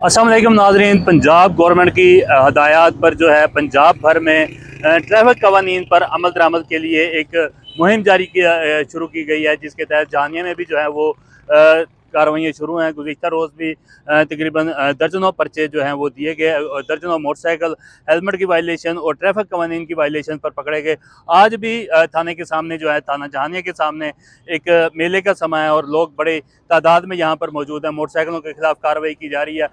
अस्सलाम वालेकुम नाज़रीन। पंजाब गवर्नमेंट की हदायत पर जो है पंजाब भर में ट्रैफिक कवानीन पर अमल दरामद के लिए एक मुहिम शुरू की गई है, जिसके तहत जानिया में भी जो है वो कार्रवाइयाँ शुरू हैं। गुज़िश्ता रोज़ भी तकरीबन दर्जनों पर्चे जो हैं वो दिए गए और दर्जनों मोटरसाइकिल हेलमेट की वायलेशन और ट्रैफिक कवानीन की वायलेशन पर पकड़े गए। आज भी थाने के सामने जो है, थाना जहानिया के सामने एक मेले का समय है और लोग बड़े तादाद में यहाँ पर मौजूद हैं। मोटरसाइकिलों के खिलाफ कार्रवाई की जा रही है।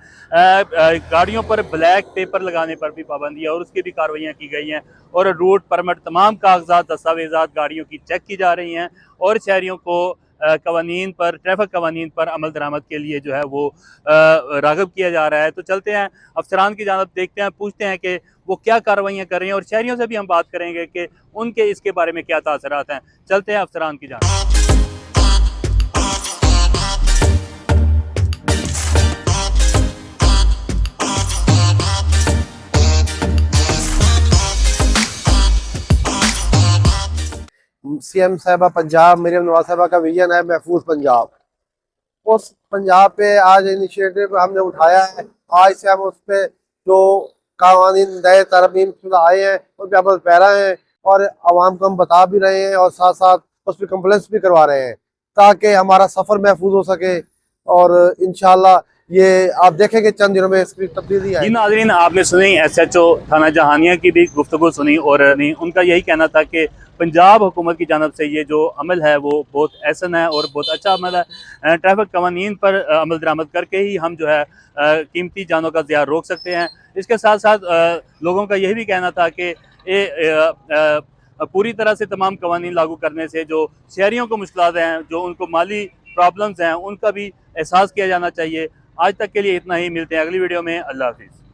गाड़ियों पर ब्लैक पेपर लगाने पर भी पाबंदी है और उसकी भी कार्रवाइयाँ की गई हैं और रूट परमिट तमाम कागजात दस्तावेजात गाड़ियों की चेक की जा रही हैं और शहरियों को कवानीन पर, ट्रैफिक कवानीन पर अमल दरामद के लिए जो है वो राग़िब किया जा रहा है। तो चलते हैं अफसरान की जानब, देखते हैं, पूछते हैं कि वो क्या कार्रवाइयाँ कर रहे हैं और शहरियों से भी हम बात करेंगे कि उनके इसके बारे में क्या तासरात हैं। चलते हैं अफसरान की जानब। सीएम साहबा पंजाब, मरियम नवाज साहबा का विजन है महफूज पंजाब। उस पंजाब पे आज इनिशिएटिव हमने उठाया है। आज से हम उस पे जो कानूनी नए तरमीम शुदा आए हैं उन पे अमल पैरा हैं और आवाम को हम बता भी रहे हैं और साथ साथ उस पर कंप्लेंट्स भी करवा रहे हैं ताकि हमारा सफ़र महफूज हो सके। और इंशाल्लाह ये आप देखेंगे चंद दिनों में इसकी तब्दीली जी आएगी। नाज़रीन, आपने सुनी SHO थाना जहानिया की भी गुफ्तगू सुनी और उनका यही कहना था कि पंजाब हुकूमत की जानब से ये जो अमल है वो बहुत एहसन है और बहुत अच्छा अमल है। ट्रैफिक कवानीन पर अमल दरामद करके ही हम जो है कीमती जानों का ज़िया रोक सकते हैं। इसके साथ साथ लोगों का यही भी कहना था कि पूरी तरह से तमाम कवानीन लागू करने से जो शहरियों को मुश्किलात हैं, जो उनको माली प्रॉब्लम्स हैं, उनका भी एहसास किया जाना चाहिए। आज तक के लिए इतना ही, मिलते हैं अगली वीडियो में। अल्लाह हाफिज़।